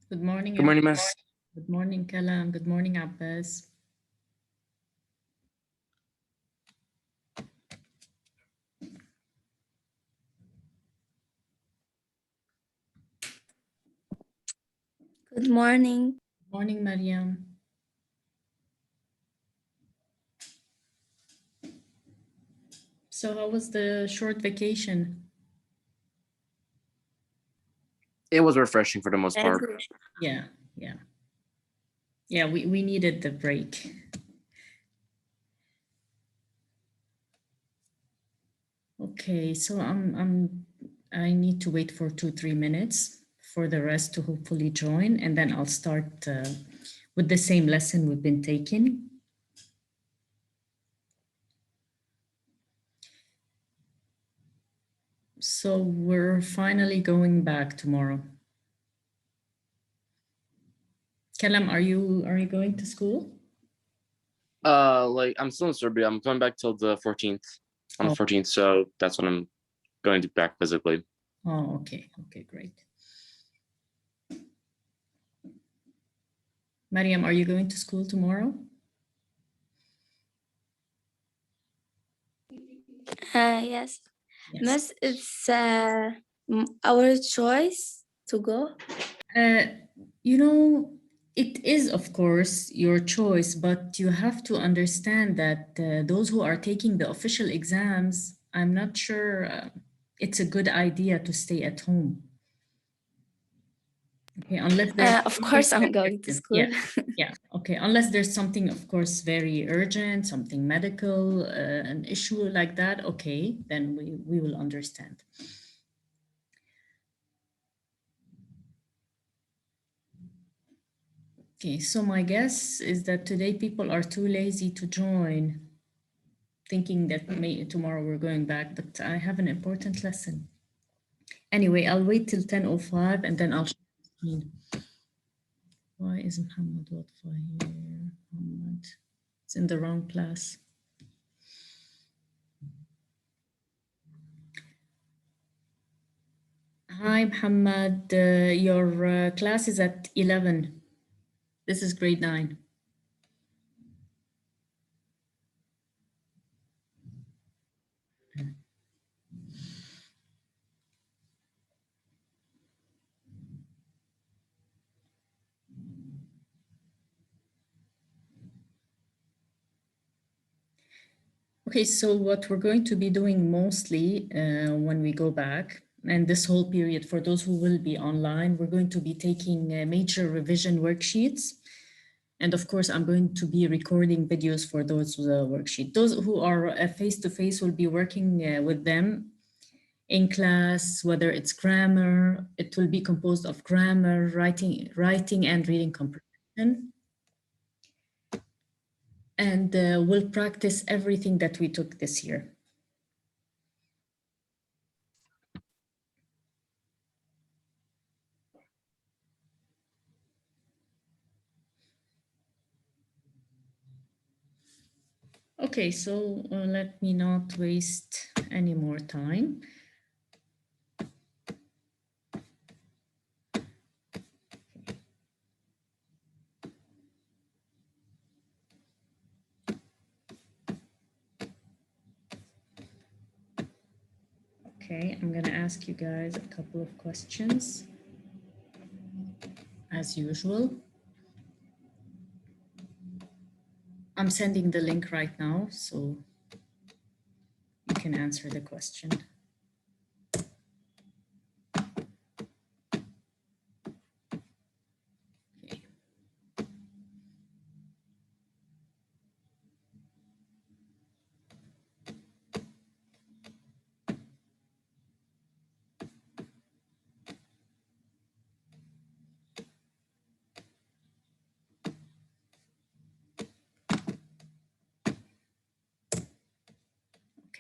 Good morning, Good morning, Miss. Good morning, Kalam. Good morning, Abbas. Good morning. Good morning, Mariam. So how was the short vacation? It was refreshing for the most part. Yeah. We needed the break. Okay, so I need to wait for 2-3 minutes for the rest to hopefully join, and then I'll start with the same lesson we've been taking. So we're finally going back tomorrow. Kalam, are you going to school? I'm still in Serbia. I'm coming back till the 14th. On the 14th, so that's when I'm going to back physically. Oh, okay, great. Mariam, are you going to school tomorrow? Yes. Miss, it's our choice to go. It is, of course, your choice, but you have to understand that those who are taking the official exams, I'm not sure it's a good idea to stay at home. Okay, unless there's of course I'm going to school. Yeah. Okay, unless there's something, of course, very urgent, something medical, an issue like that. Okay, then we will understand. Okay, so my guess is that today people are too lazy to join, thinking that tomorrow we're going back, but I have an important lesson. Anyway, I'll wait till 10:05 and then I'll share the screen. Why is Muhammad Watfa here? Muhammad, it's in the wrong class. Hi, Muhammad. Your class is at 11. This is grade 9. Okay, so what we're going to be doing mostly when we go back, and this whole period for those who will be online, we're going to be taking major revision worksheets. And of course, I'm going to be recording videos for those worksheets. Those who are face-to-face will be working with them in class, whether it's grammar, it will be composed of grammar, writing and reading comprehension. And we'll practice everything that we took this year. Okay, so let me not waste any more time. Okay, I'm gonna ask you guys a couple of questions, as usual. I'm sending the link right now, so you can answer the question. Okay.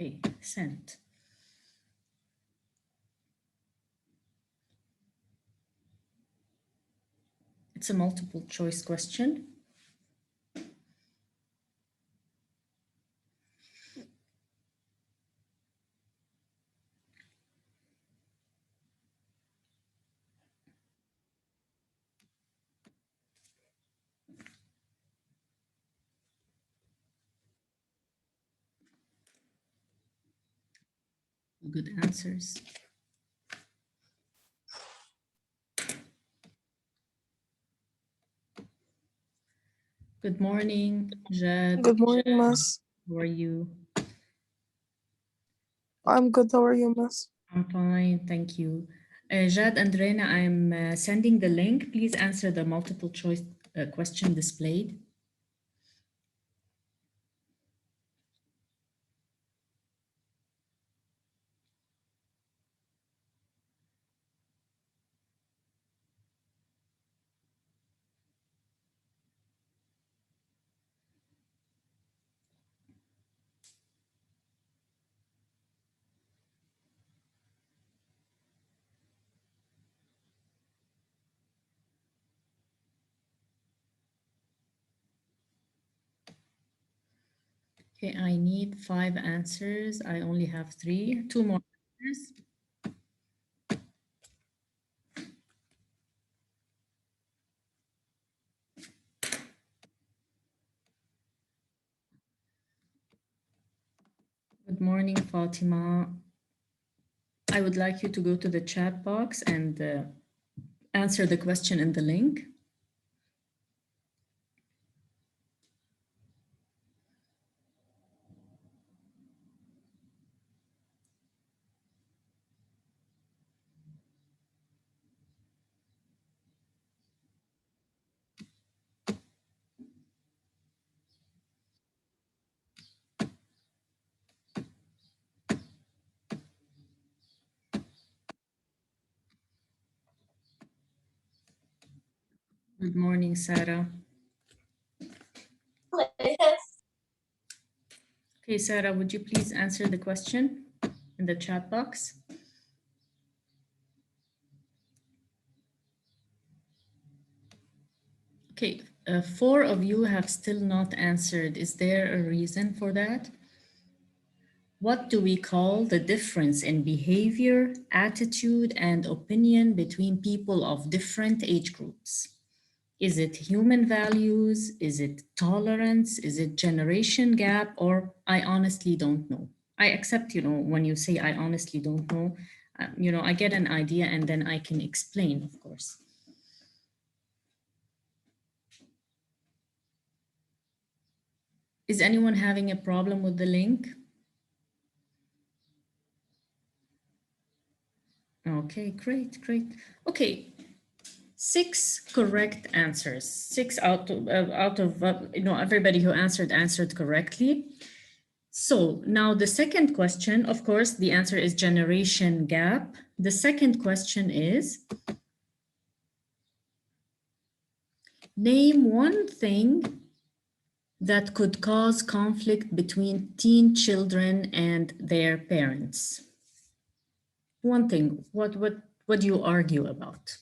Okay, sent. It's a multiple choice question. Good answers. Good morning, Jad. Good morning, Miss. How are you? I'm good. How are you, Miss? I'm fine, thank you. Jad and Reina, I'm sending the link. Please answer the multiple choice question displayed. Okay, I need 5 answers. I only have 3. 2 more answers. Good morning, Fatima. I would like you to go to the chat box and answer the question in the link. Good morning, Sarah. Okay, Sarah, would you please answer the question in the chat box? Okay, 4 of you have still not answered. Is there a reason for that? What do we call the difference in behavior, attitude, and opinion between people of different age groups? Is it human values? Is it tolerance? Is it generation gap? Or I honestly don't know. I accept, when you say I honestly don't know, I get an idea and then I can explain, of course. Is anyone having a problem with the link? Okay, great, great. Okay, 6 correct answers. 6 out of everybody who answered correctly. So now the second question, of course, the answer is generation gap. The second question is, name one thing that could cause conflict between teen children and their parents. One thing, what do you argue about?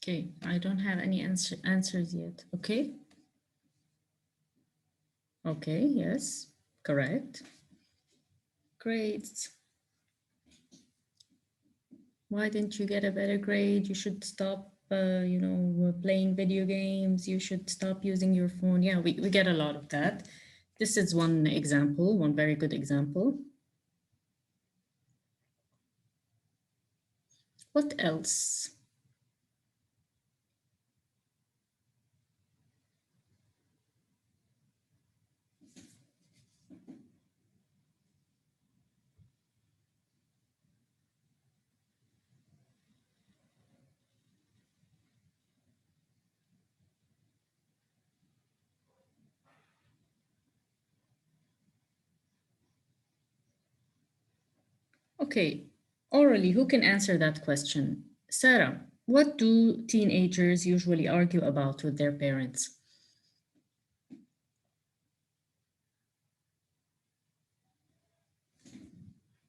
Okay, I don't have any answers yet. Okay. Okay, yes, correct. Great. Why didn't you get a better grade? You should stop, playing video games. You should stop using your phone. Yeah, we get a lot of that. This is one example, one very good example. What else? Okay, orally, who can answer that question? Sarah, what do teenagers usually argue about with their parents?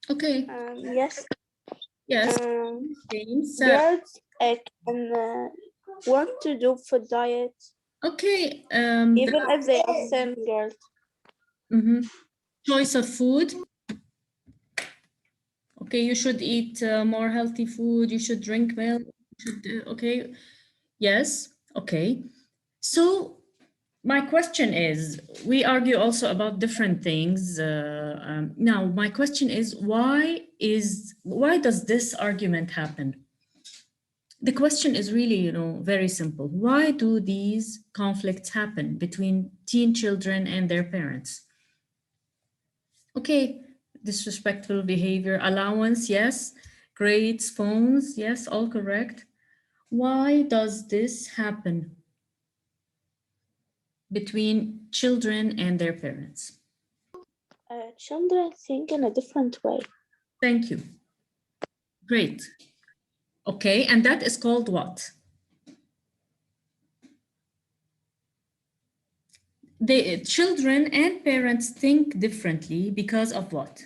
Okay, Yes. yes, James, Sarah. Girls can want to do for diet, Okay, even if they are same girls. choice of food. Okay, you should eat more healthy food, you should drink milk, okay, yes, okay. So my question is, we argue also about different things. Now, my question is, why does this argument happen? The question is really, very simple. Why do these conflicts happen between teen children and their parents? Okay, disrespectful behavior, allowance, yes. Grades, phones, yes, all correct. Why does this happen between children and their parents? Children think in a different way. Thank you. Great. Okay, and that is called what? Children and parents think differently because of what?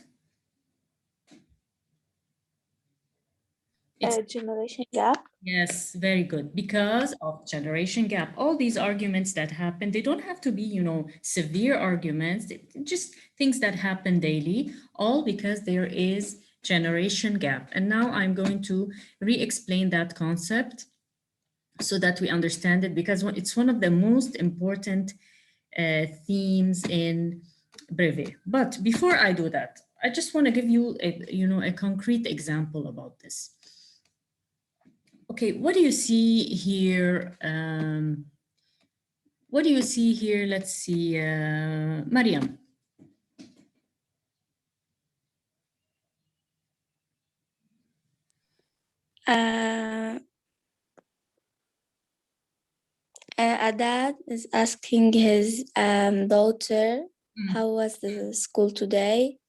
Generation gap. Yes, very good. Because of generation gap. All these arguments that happen, they don't have to be, severe arguments, just things that happen daily, all because there is generation gap. And now I'm going to re-explain that concept so that we understand it, because it's one of the most important themes in Brevet. But before I do that, I just want to give you a concrete example about this. Okay, what do you see here? What do you see here? Let's see, Mariam. A dad is asking his daughter, how was the school today?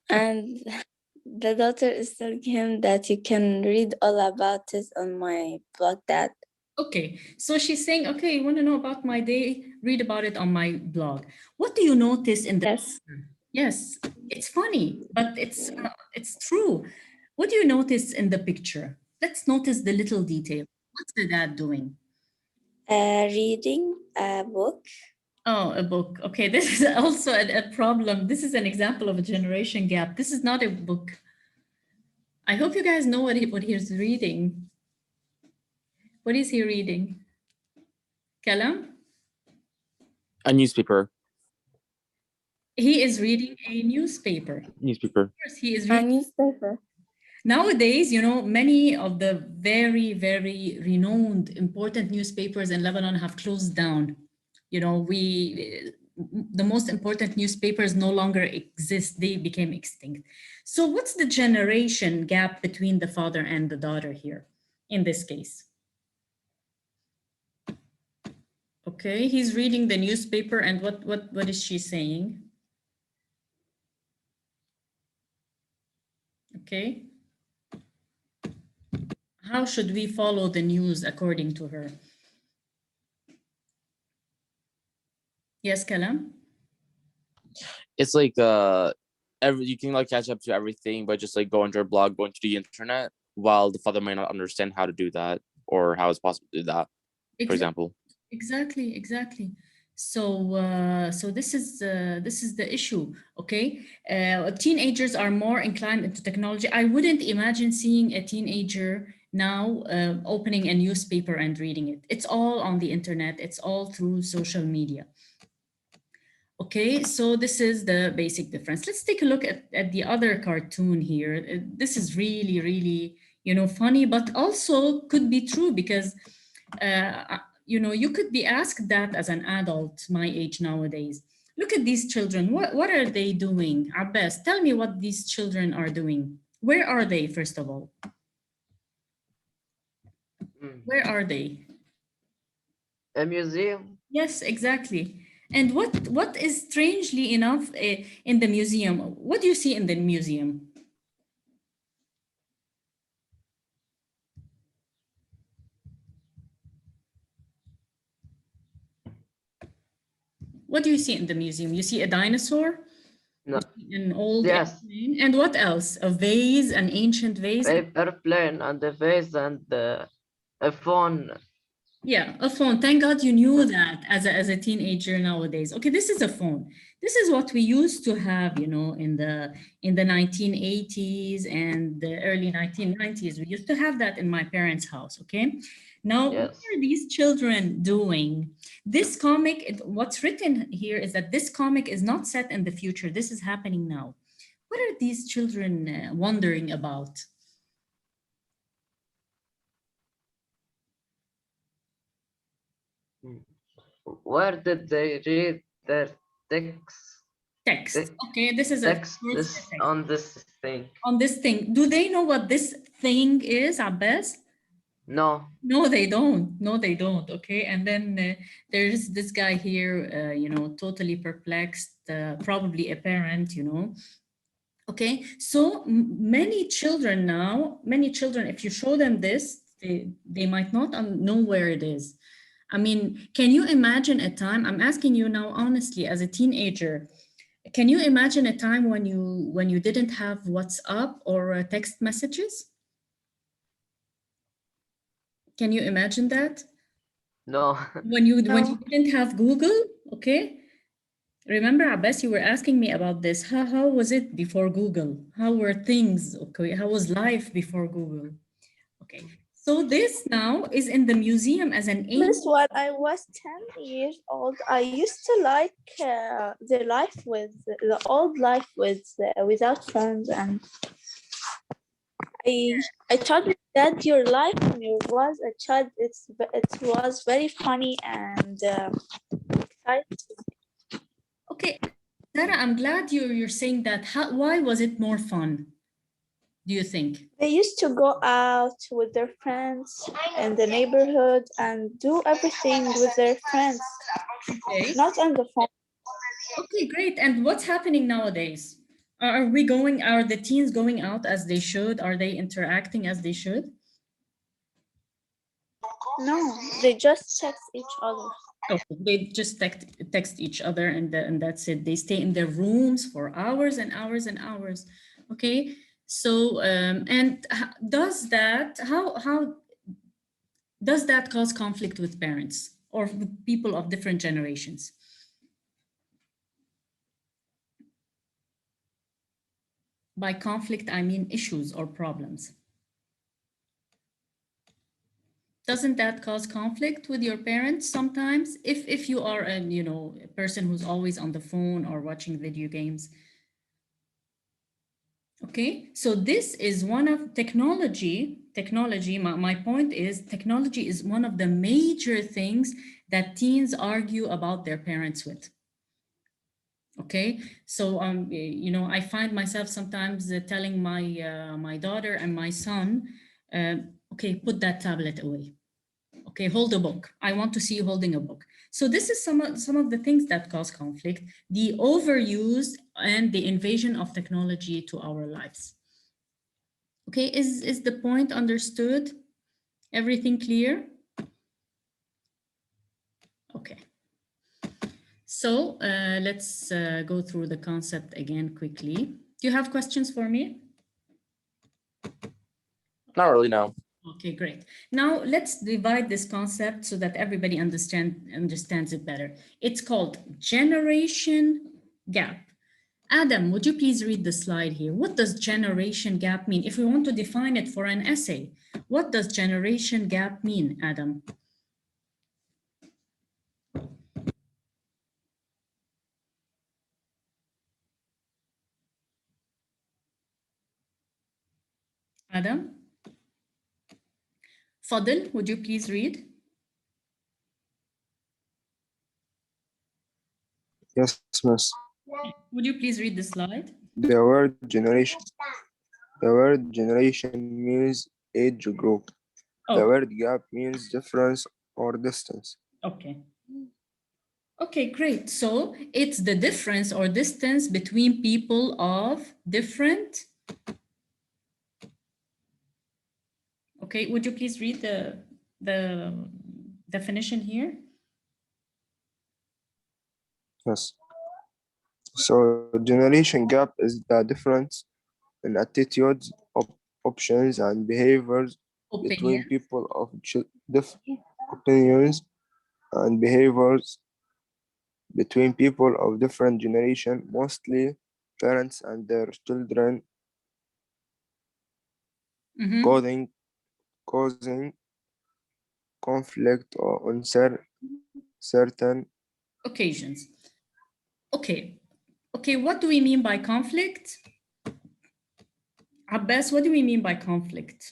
And the daughter is telling him that you can read all about it on my blog, Dad. Okay, so she's saying, okay, you want to know about my day? Read about it on my blog. What do you notice in the Yes. Yes, it's funny, but it's true. What do you notice in the picture? Let's notice the little detail. What's the dad doing? Reading a book. Oh, a book. Okay, this is also a problem. This is an example of a generation gap. This is not a book. I hope you guys know what he's reading. What is he reading? Kalam? A newspaper. He is reading a newspaper. Newspaper. Of course, he is reading a newspaper. Nowadays, many of the very, very renowned, important newspapers in Lebanon have closed down. The most important newspapers no longer exist. They became extinct. So what's the generation gap between the father and the daughter here in this case? Okay, he's reading the newspaper, and what is she saying? Okay. How should we follow the news according to her? Yes, Kalam? It's like you can like catch up to everything, but just like go into your blog, go into the internet, while the father might not understand how to do that or how it's possible to do that, for example. Exactly. So this is the issue. Okay, teenagers are more inclined into technology. I wouldn't imagine seeing a teenager now opening a newspaper and reading it. It's all on the internet. It's all through social media. Okay, so this is the basic difference. Let's take a look at the other cartoon here. This is really, really, funny, but also could be true because, you could be asked that as an adult, my age nowadays. Look at these children. What are they doing? Abbas, tell me what these children are doing. Where are they, first of all? Where are they? A museum. Yes, exactly. And what is strangely enough in the museum? What do you see in the museum? What do you see in the museum? You see a dinosaur? No. An old Yes. airplane? And what else? A vase, an ancient vase? Airplane and the vase and a phone. Yeah, a phone. Thank God you knew that as a teenager nowadays. Okay, this is a phone. This is what we used to have, you know, in the 1980s and the early 1990s. We used to have that in my parents' house, okay? Now, Yes. what are these children doing? This comic, what's written here is that this comic is not set in the future. This is happening now. What are these children wondering about? Where did they read their text? Text. Okay, this is a Text word for this text. on this thing. On this thing. Do they know what this thing is, Abbas? No. No, they don't. No, they don't. Okay. And then there's this guy here, you know, totally perplexed, probably a parent, you know. Okay. So many children now, many children, if you show them this, they might not know where it is. I mean, can you imagine a time? I'm asking you now, honestly, as a teenager, can you imagine a time when you didn't have WhatsApp or text messages? Can you imagine that? No. When you No. didn't have Google, okay? Remember, Abbas, you were asking me about this. How was it before Google? How were things? Okay, how was life before Google? Okay, so this now is in the museum as an Miss, ancient. when I was 10 years old, I used to like the life with the old life with without phones, and I told my dad your life when you was a child. It was very funny and exciting. Okay, Sarah, I'm glad you're saying that. Why was it more fun, do you think? They used to go out with their friends in the neighborhood and do everything with their friends, Okay. not on the phone. Okay, great. And what's happening nowadays? Are the teens going out as they should? Are they interacting as they should? No, they just text each other. Oh, they just text each other and that's it. They stay in their rooms for hours and hours and hours. Okay. So and does that how does that cause conflict with parents or with people of different generations? By conflict, I mean issues or problems. Doesn't that cause conflict with your parents sometimes? If you are a, you know, a person who's always on the phone or watching video games. Okay, so this is one of technology, my point is technology is one of the major things that teens argue about their parents with. Okay, so you know, I find myself sometimes telling my daughter and my son, okay, put that tablet away. Okay, hold a book. I want to see you holding a book. So this is some of the things that cause conflict, the overuse and the invasion of technology to our lives. Okay, is the point understood? Everything clear? Okay. So let's go through the concept again quickly. Do you have questions for me? Not really, no. Okay, great. Now let's divide this concept so that everybody understands it better. It's called generation gap. Adam, would you please read the slide here? What does generation gap mean? If we want to define it for an essay, what does generation gap mean, Adam? Adam? Fadil, would you please read? Yes, miss. Would you please read the slide? The word generation. The word generation means age group. The Oh, word gap means difference or distance. okay. Okay, great. So it's the difference or distance between people of different. Okay, would you please read the definition here? Yes. So generation gap is the difference in attitudes, options, and behaviors between Opinion. people of different opinions and behaviors between people of different generation, mostly parents and their children, Mhm. causing conflict or on certain. Occasions. Okay. Okay, what do we mean by conflict? Abbas, what do we mean by conflict?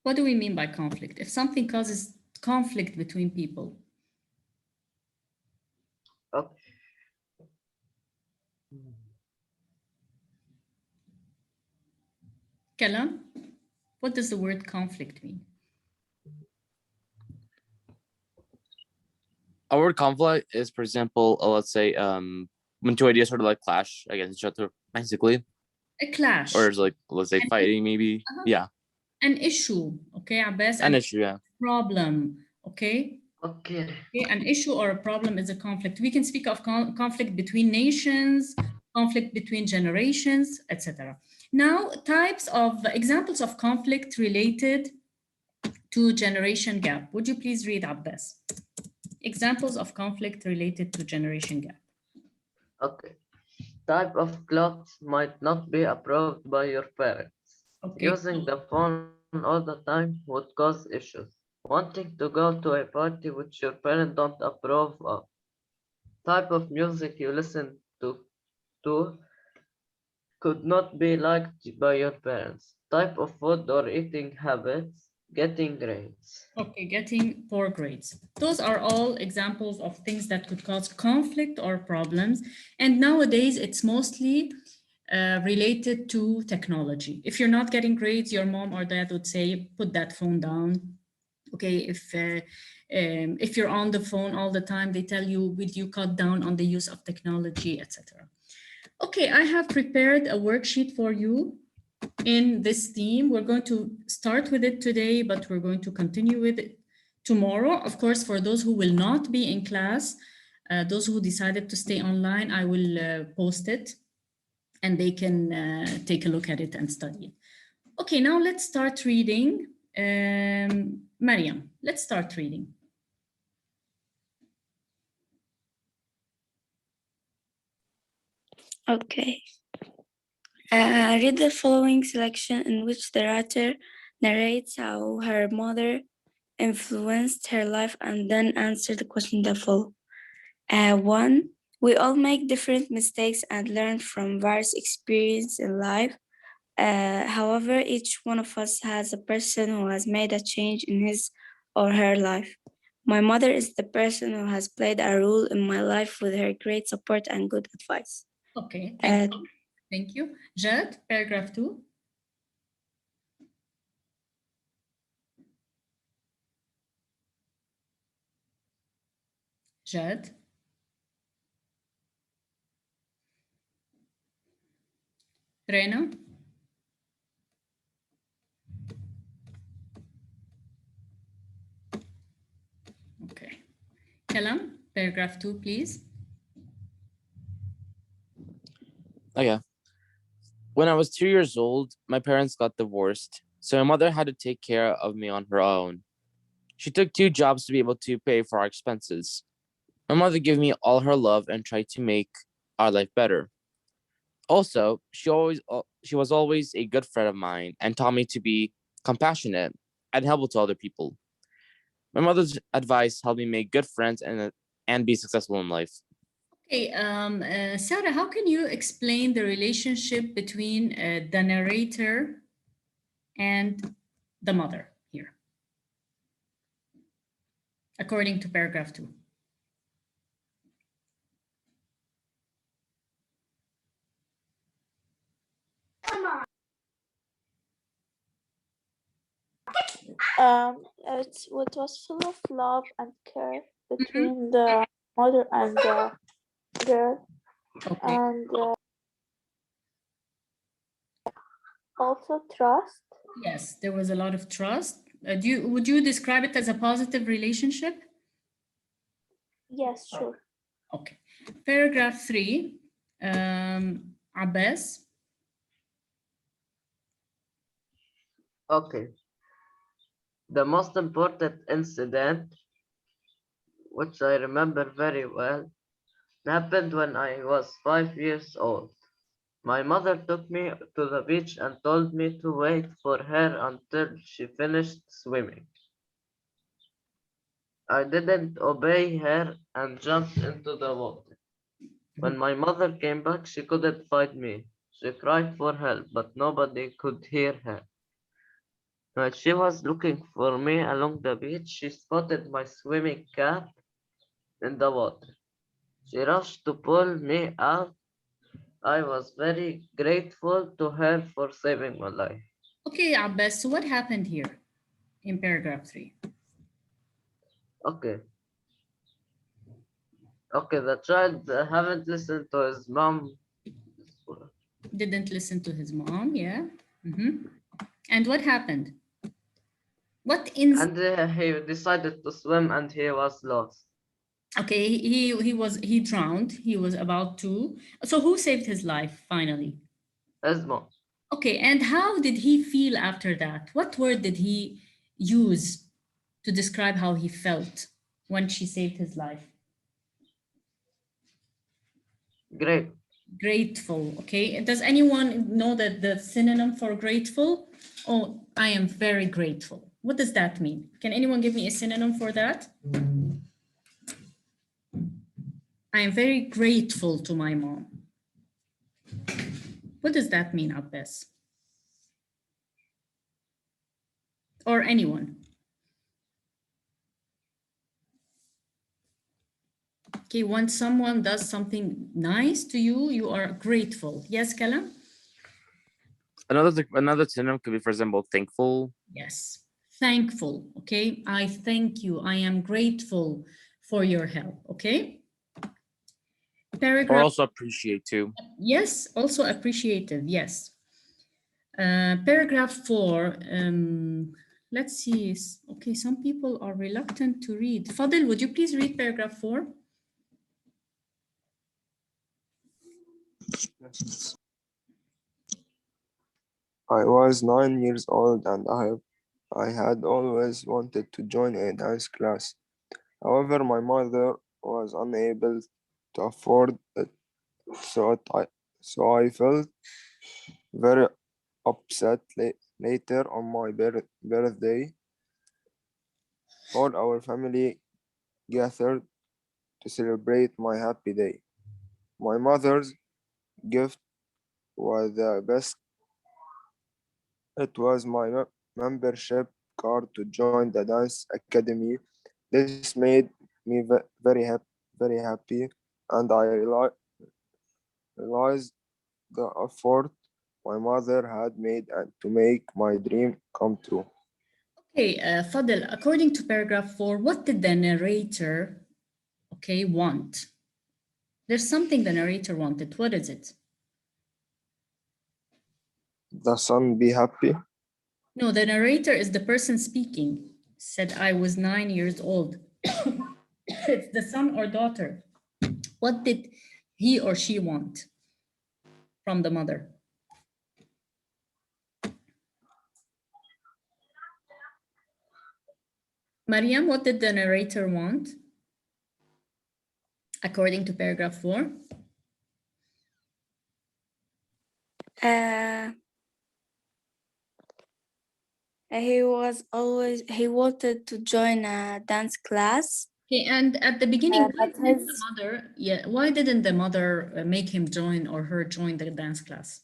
What do we mean by conflict? If something causes conflict between people. Okay. Kalam, what does the word conflict mean? Our word conflict is, for example, let's say when two ideas sort of like clash against each other, basically, A clash. or is like, let's say, fighting, maybe. Yeah, An issue, okay, Abbas? an issue. Yeah. Problem, okay? Okay. Okay, an issue or a problem is a conflict. We can speak of conflict between nations, conflict between generations, etc. Now, types of examples of conflict related to generation gap. Would you please read Abbas? Examples of conflict related to generation gap. Okay. Type of clothes might not be approved by your parents. Okay. Using the phone all the time would cause issues. Wanting to go to a party which your parents don't approve of. Type of music you listen to could not be liked by your parents. Type of food or eating habits, getting grades. Okay, getting poor grades. Those are all examples of things that could cause conflict or problems. And nowadays, it's mostly related to technology. If you're not getting grades, your mom or dad would say, put that phone down. Okay, if you're on the phone all the time, they tell you, would you cut down on the use of technology, etc. Okay, I have prepared a worksheet for you in this theme. We're going to start with it today, but we're going to continue with it tomorrow. Of course, for those who will not be in class, those who decided to stay online, I will post it and they can take a look at it and study it. Okay, now let's start reading. Mariam, let's start reading. Okay. Read the following selection in which the writer narrates how her mother influenced her life and then answer the question that follow. 1. We all make different mistakes and learn from various experiences in life. However, each one of us has a person who has made a change in his or her life. My mother is the person who has played a role in my life with her great support and good advice. Okay, thank you. Thank you. Jad, paragraph 2. Jad. Rena. Okay. Kalam, paragraph 2, please. Okay. When I was 2 years old, my parents got divorced, so my mother had to take care of me on her own. She took 2 jobs to be able to pay for our expenses. My mother gave me all her love and tried to make our life better. Also, she was always a good friend of mine and taught me to be compassionate and helpful to other people. My mother's advice helped me make good friends and be successful in life. Okay, Sarah, how can you explain the relationship between the narrator and the mother here, according to paragraph 2? It was full of love and care between the mother and the girl, Okay. and also trust. Yes, there was a lot of trust. Would you describe it as a positive relationship? Yes, sure. Okay. Paragraph 3, Abbas. Okay. The most important incident, which I remember very well, happened when I was 5 years old. My mother took me to the beach and told me to wait for her until she finished swimming. I didn't obey her and jumped into the water. When my mother came back, she couldn't find me. She cried for help, but nobody could hear her. When she was looking for me along the beach, she spotted my swimming cap in the water. She rushed to pull me out. I was very grateful to her for saving my life. Okay, Abbas, so what happened here in paragraph 3? Okay. Okay, the child haven't listened to his mom. Didn't listen to his mom, yeah. And what happened? What in And he decided to swim and he was lost. Okay, he drowned. He was about to. So who saved his life finally? His mom. Okay, and how did he feel after that? What word did he use to describe how he felt when she saved his life? Great. Grateful. Okay, does anyone know that the synonym for grateful? Oh, I am very grateful. What does that mean? Can anyone give me a synonym for that? I am very grateful to my mom. What does that mean, Abbas? Or anyone? Okay, when someone does something nice to you, you are grateful. Yes, Kalam? Another synonym could be, for example, thankful. Yes, thankful. Okay, I thank you. I am grateful for your help. Okay. Or Paragraph. also appreciate too. Yes, also appreciative. Yes. Paragraph 4. Let's see. Okay, some people are reluctant to read. Fadil, would you please read paragraph 4? I was 9 years old and I had always wanted to join a dance class. However, my mother was unable to afford it, so I felt very upset. Later on my birthday, all our family gathered to celebrate my happy day. My mother's gift was the best. It was my membership card to join the dance academy. This made me very happy, and I realized the effort my mother had made to make my dream come true. Okay, Fadil, according to paragraph 4, what did the narrator, okay, want? There's something the narrator wanted. What is it? The son be happy. No, the narrator is the person speaking. Said I was 9 years old. It's the son or daughter. What did he or she want from the mother? Mariam, what did the narrator want? According to paragraph 4. He wanted to join a dance class. Okay, and at the beginning, but why didn't the mother make him join or her join the dance class?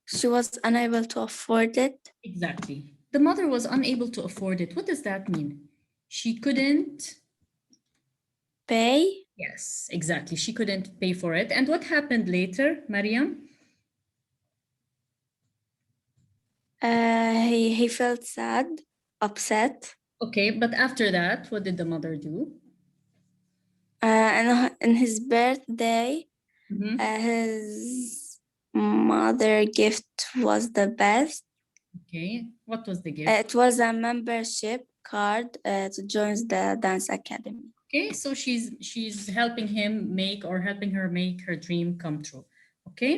She was unable to afford it. Exactly. The mother was unable to afford it. What does that mean? She couldn't Pay? Yes, exactly. She couldn't pay for it. And what happened later, Mariam? He felt sad, upset. Okay, but after that, what did the mother do? And in his birthday, Mhm. his mother gift was the best. Okay, what was the gift? It was a membership card to join the dance academy. Okay, so she's helping him make or helping her make her dream come true. Okay,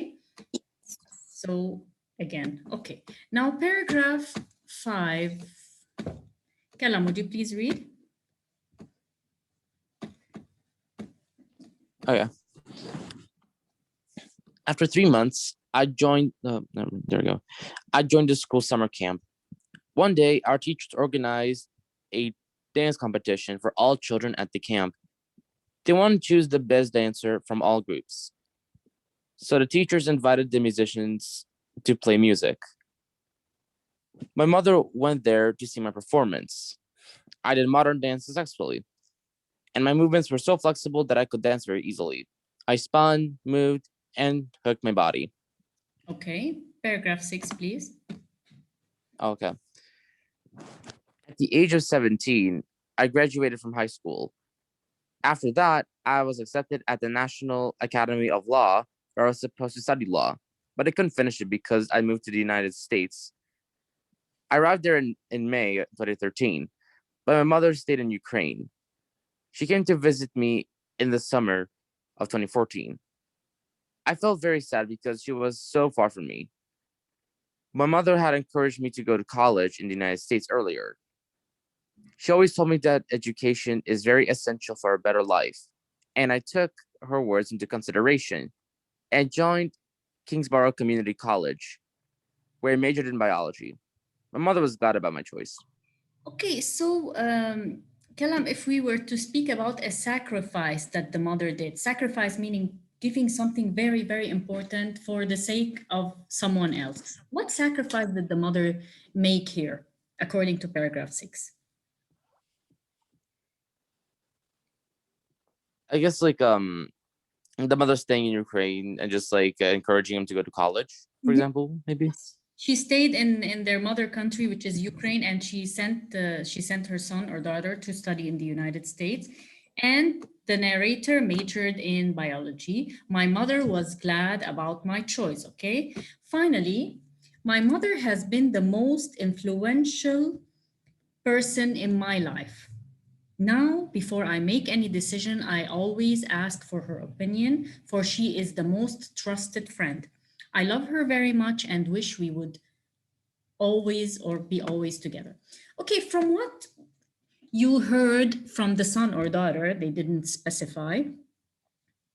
so again, okay. Now paragraph 5. Kalam, would you please read? Oh yeah. After 3 months, I joined. There we go. I joined the school summer camp. One day, our teachers organized a dance competition for all children at the camp. They wanted to choose the best dancer from all groups. So the teachers invited the musicians to play music. My mother went there to see my performance. I did modern dance successfully, and my movements were so flexible that I could dance very easily. I spun, moved, and hooked my body. Okay, paragraph 6, please. Okay. At the age of 17, I graduated from high school. After that, I was accepted at the National Academy of Law, where I was supposed to study law, but I couldn't finish it because I moved to the United States. I arrived there in May 2013, but my mother stayed in Ukraine. She came to visit me in the summer of 2014. I felt very sad because she was so far from me. My mother had encouraged me to go to college in the United States earlier. She always told me that education is very essential for a better life, and I took her words into consideration and joined Kingsborough Community College, where I majored in biology. My mother was glad about my choice. Okay, so Kalam, if we were to speak about a sacrifice that the mother did, sacrifice meaning giving something very, very important for the sake of someone else. What sacrifice did the mother make here, according to paragraph 6? I guess the mother staying in Ukraine and just encouraging him to go to college, for example, maybe. She stayed in their mother country, which is Ukraine, and she sent her son or daughter to study in the United States. And the narrator majored in biology. My mother was glad about my choice. Okay. Finally, my mother has been the most influential person in my life. Now, before I make any decision, I always ask for her opinion, for she is the most trusted friend. I love her very much and wish we would always or be always together. Okay, from what you heard from the son or daughter, they didn't specify,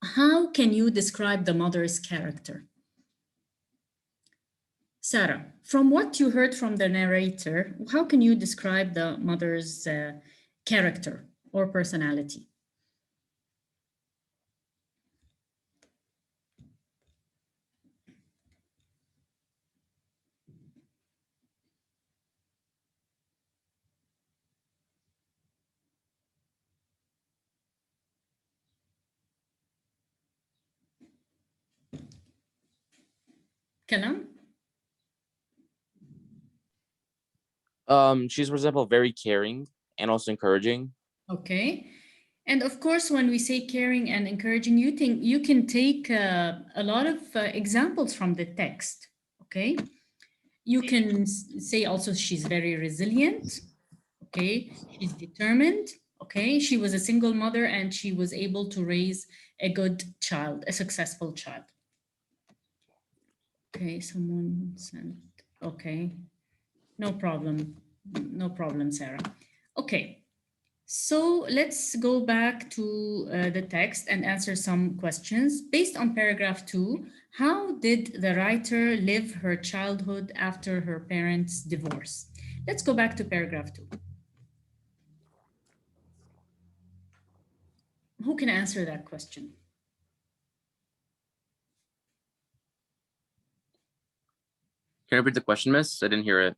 how can you describe the mother's character? Sarah, from what you heard from the narrator, how can you describe the mother's character or personality? Kalam? She's, for example, very caring and also encouraging. Okay. And of course, when we say caring and encouraging, you can take a lot of examples from the text. Okay. You can say also she's very resilient. Okay. She's determined. Okay. She was a single mother and she was able to raise a good child, a successful child. Okay. Someone sent. Okay. No problem. No problem, Sarah. Okay. So let's go back to the text and answer some questions. Based on paragraph 2, how did the writer live her childhood after her parents' divorce? Let's go back to paragraph 2. Who can answer that question? Can you repeat the question, miss? I didn't hear it.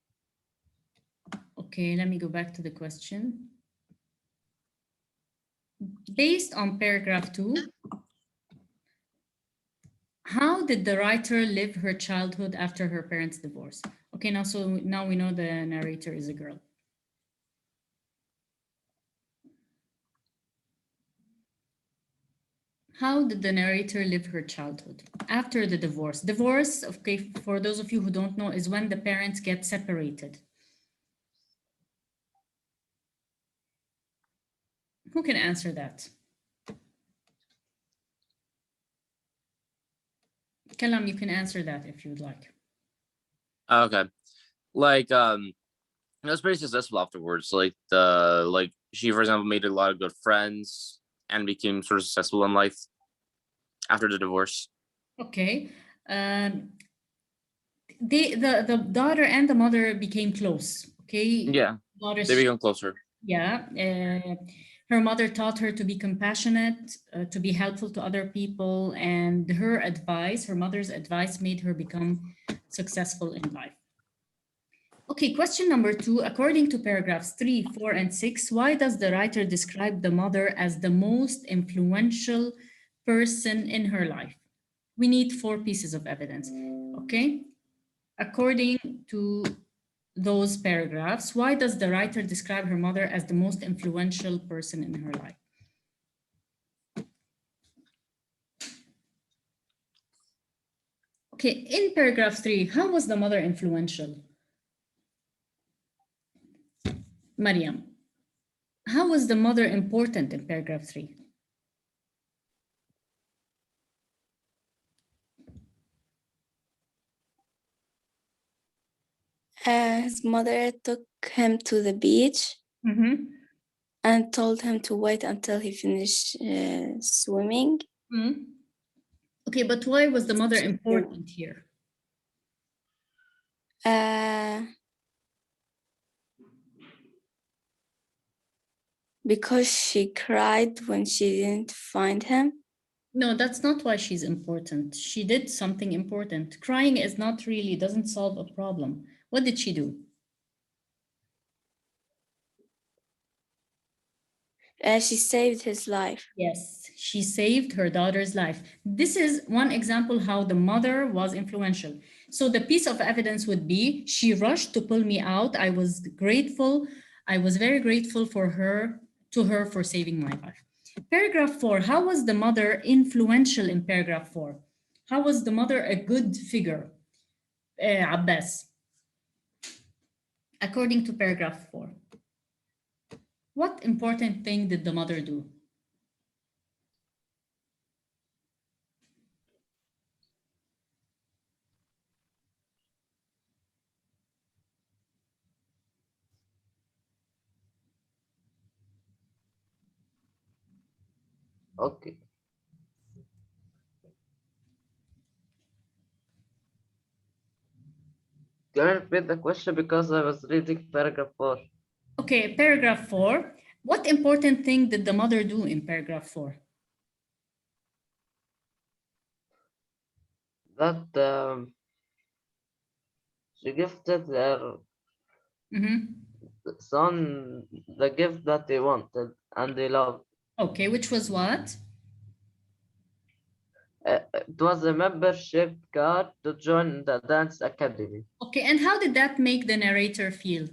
Okay, let me go back to the question. based on paragraph 2, how did the writer live her childhood after her parents' divorce? Okay, now we know the narrator is a girl. How did the narrator live her childhood after the divorce? Divorce, okay, for those of you who don't know, is when the parents get separated. Who can answer that? Kalam, you can answer that if you'd like. Okay. Like it was pretty successful afterwards. Like she, for example, made a lot of good friends and became sort of successful in life after the divorce. Okay. The daughter and the mother became close. Okay. Yeah, they become closer. Yeah. Her mother taught her to be compassionate, to be helpful to other people, and her mother's advice made her become successful in life. Okay, question number 2. According to paragraphs 3, 4, and 6, why does the writer describe the mother as the most influential person in her life? We need 4 pieces of evidence. Okay. According to those paragraphs, why does the writer describe her mother as the most influential person in her life? Okay, in paragraph 3, how was the mother influential? Mariam, how was the mother important in paragraph 3? His mother took him to the beach and told him to wait until he finished swimming. Okay, but why was the mother important here? Because she cried when she didn't find him. No, that's not why she's important. She did something important. Crying is not really, doesn't solve a problem. What did she do? She saved his life. Yes, she saved her daughter's life. This is one example how the mother was influential. So the piece of evidence would be, she rushed to pull me out. I was grateful. I was very grateful to her for saving my life. Paragraph 4, how was the mother influential in paragraph 4? How was the mother a good figure? Abbas, according to paragraph 4. What important thing did the mother do? Okay. Can I repeat the question because I was reading paragraph 4? Okay, paragraph 4. What important thing did the mother do in paragraph 4? That she gifted her son the gift that he wanted and he loved. Okay, which was what? It was a membership card to join the dance academy. Okay, and how did that make the narrator feel?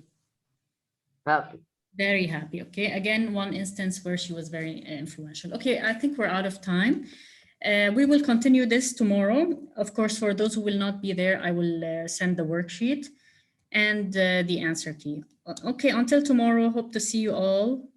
Happy. Very happy. Okay, again, one instance where she was very influential. Okay, I think we're out of time. We will continue this tomorrow. Of course, for those who will not be there, I will send the worksheet and the answer key. Okay, until tomorrow, hope to see you all.